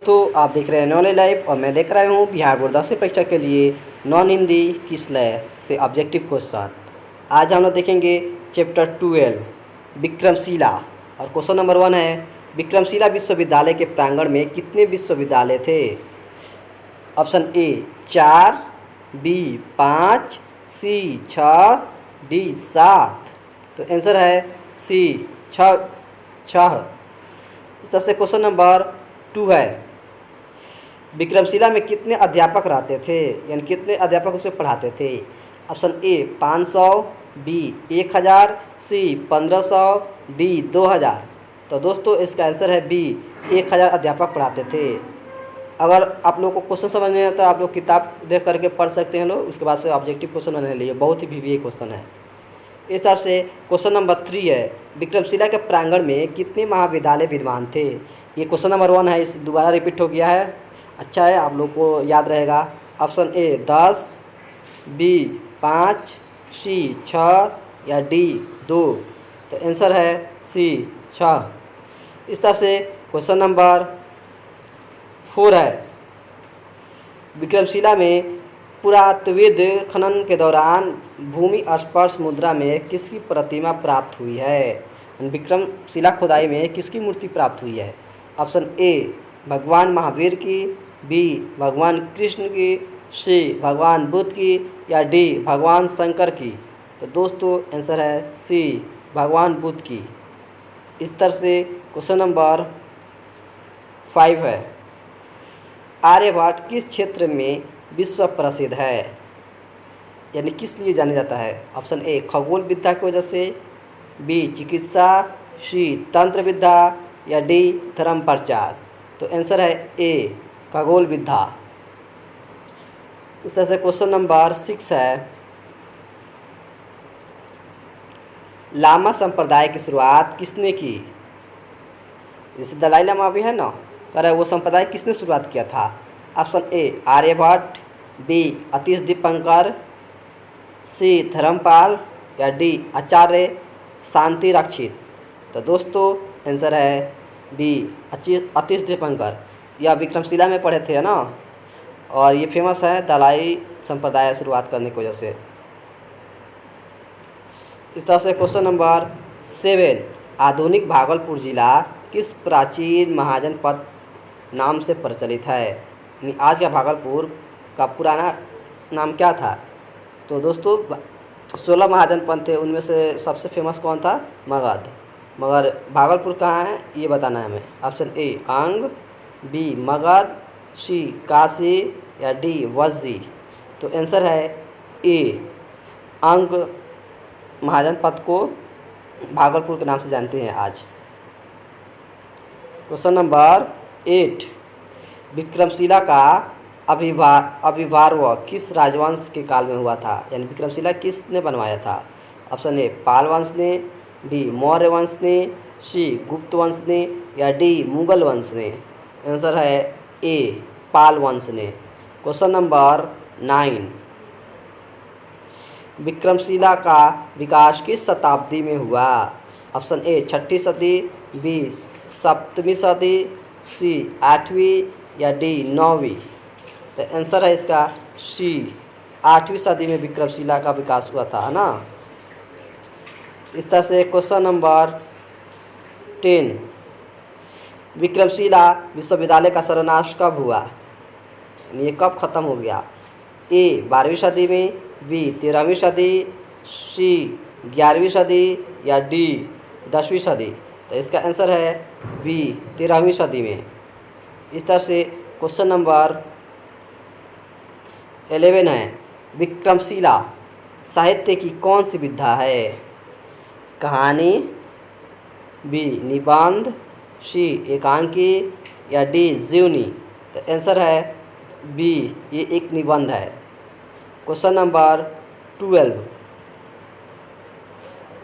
दोस्तों, आप देख रहे हैं नॉलेज लाइव और मैं देख रहा हूँ बिहार बोर्ड 10वीं परीक्षा के लिए नॉन हिंदी किस लय से ऑब्जेक्टिव क्वेश्चन। आज हम लोग देखेंगे चैप्टर 12 विक्रमशिला और क्वेश्चन नंबर 1 है विक्रमशिला विश्वविद्यालय के प्रांगण में कितने विश्वविद्यालय थे। Option A 4, B 5, C 6, D 7। तो आंसर है सी 6। इस तरह से क्वेश्चन नंबर 2 है विक्रमशिला में कितने अध्यापक रहते थे, यानी कितने अध्यापक उसे पढ़ाते थे। Option A 500, B 1000, C 1500, D 2000। तो दोस्तों इसका आंसर है बी 1000 अध्यापक पढ़ाते थे। अगर आप लोग को क्वेश्चन समझ नहीं आता आप लोग किताब देख करके पढ़ सकते हैं लोग, उसके बाद से ऑब्जेक्टिव क्वेश्चन बनाने लिए बहुत ही वीवीए क्वेश्चन है। इस तरह से क्वेश्चन नंबर 3 है विक्रमशिला के प्रांगण में कितने महाविद्यालय विद्यमान थे। ये क्वेश्चन नंबर 1 है, इस दोबारा रिपीट हो गया है। अच्छा है, आप लोग को याद रहेगा। ऑप्शन ए 10, बी 5, सी 6 या डी 2। तो आंसर है सी 6। इस तरह से क्वेश्चन नंबर 4 है विक्रमशिला में पुरातत्वविद खनन के दौरान भूमि स्पर्श मुद्रा में किसकी प्रतिमा प्राप्त हुई है। विक्रमशिला खुदाई में किसकी मूर्ति प्राप्त हुई है। ऑप्शन ए भगवान महावीर की, बी भगवान कृष्ण की, सी भगवान बुद्ध की या डी भगवान शंकर की। तो दोस्तों आंसर है सी भगवान बुद्ध की। इस तरह से क्वेश्चन नंबर 5 है आर्यभट्ट किस क्षेत्र में विश्व प्रसिद्ध है, यानी किस लिए जाना जाता है। ऑप्शन ए खगोल विद्या की वजह से, बी चिकित्सा, सी तंत्र विद्या या डी धर्म प्रचार। तो आंसर है ए खगोल विद्या। इस तरह से क्वेश्चन नंबर 6 है लामा संप्रदाय की शुरुआत किसने की। जैसे दलाई लामा भी है ना, कह रहा है वो संप्रदाय किसने शुरुआत किया था। Option A Aryabhatta, B Atish Dipankar, C Dharmapal या डी आचार्य शांति रक्षित। तो दोस्तों आंसर है बी अतीश दीपंकर। यह विक्रमशिला में पढ़े थे ना, और ये फेमस है दलाई संप्रदाय शुरुआत करने की वजह से। इस तरह से क्वेश्चन नंबर 7 आधुनिक भागलपुर जिला किस प्राचीन महाजनपद नाम से प्रचलित है। यानी आज का भागलपुर का पुराना नाम क्या था। तो दोस्तों 16 महाजनपद थे, उनमें से सबसे फेमस कौन था, मगध। मगर भागलपुर कहाँ है ये बताना है हमें। ऑप्शन ए अंग, बी मगध, सी काशी या डी वज्जी। तो आंसर है ए अंग महाजनपद को भागलपुर के नाम से जानते हैं आज। क्वेश्चन नंबर 8 विक्रमशिला का अभिभार्व किस राजवंश के काल में हुआ था, यानी विक्रमशिला किसने बनवाया था। ऑप्शन ए पाल वंश ने, बी मौर्य वंश ने, सी गुप्त वंश ने या डी मुगल वंश ने। आंसर है ए पाल वंश ने। क्वेश्चन नंबर 9 विक्रमशिला का विकास किस शताब्दी में हुआ। ऑप्शन ए 6वीं सदी, बी 7वीं सदी, सी 8वीं या डी 9वीं। तो आंसर है इसका सी 8वीं सदी में विक्रमशिला का विकास हुआ था, है ना। इस तरह से क्वेश्चन नंबर 10 विक्रमशिला विश्वविद्यालय का सर्वनाश कब हुआ, ये कब ख़त्म हो गया। ए 12वीं सदी में, बी 13वीं सदी, सी 11वीं सदी या डी 10वीं सदी। तो इसका आंसर है बी 13वीं सदी में। इस तरह से क्वेश्चन नंबर 11 है विक्रमशिला साहित्य की कौन सी विधा है। कहानी, बी निबंध, सी एकांकी या डी जीवनी। तो आंसर है बी ये एक निबंध है। क्वेश्चन नंबर 12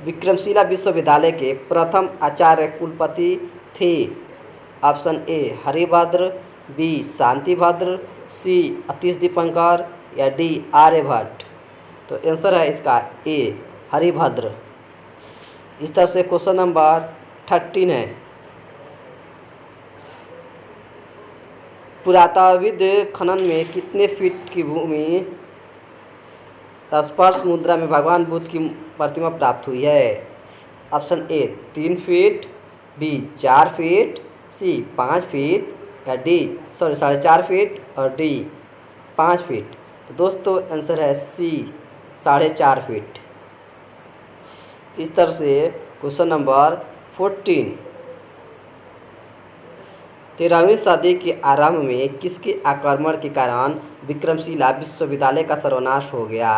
विक्रमशिला विश्वविद्यालय के प्रथम आचार्य कुलपति थे। ऑप्शन ए हरिभद्र, बी शांतिभद्र, सी अतीश दीपंकर या डी आर्यभट्ट। तो आंसर है इसका ए हरिभद्र। इस तरह से क्वेश्चन नंबर 13 है पुरातात्विक खनन में कितने फीट की भूमि स्पर्श मुद्रा में भगवान बुद्ध की प्रतिमा प्राप्त हुई है? Option A 3 feet, B 4 feet, C 5 feet या डी 4.5 फीट और डी 5 फीट। तो दोस्तों आंसर है सी 4.5 फीट। इस तरह से क्वेश्चन नंबर 14, 13वीं सदी के आरंभ में किसके आक्रमण के कारण विक्रमशिला विश्वविद्यालय का सर्वनाश हो गया?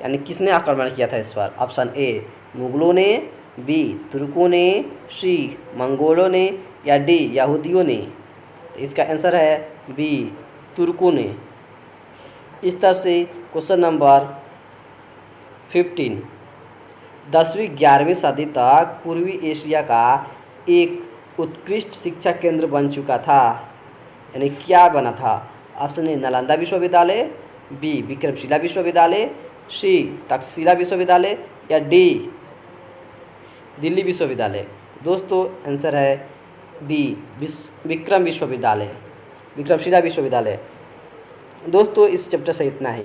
यानी किसने आक्रमण किया था इस पर? ऑप्शन ए मुगलों ने, बी तुर्कों ने, सी मंगोलों ने या डी यहूदियों ने। तो इसका आंसर है बी तुर्कों ने। इस तरह से क्वेश्चन नंबर 15, 10वीं 11वीं सदी तक पूर्वी एशिया का एक उत्कृष्ट शिक्षा केंद्र बन चुका था, यानी क्या बना था? ऑप्शन ए नालंदा विश्वविद्यालय, बी विक्रमशिला विश्वविद्यालय, सी तक्षशिला विश्वविद्यालय या डी दिल्ली विश्वविद्यालय। दोस्तों आंसर है बी विक्रमशिला विश्वविद्यालय। दोस्तों इस चैप्टर से इतना ही।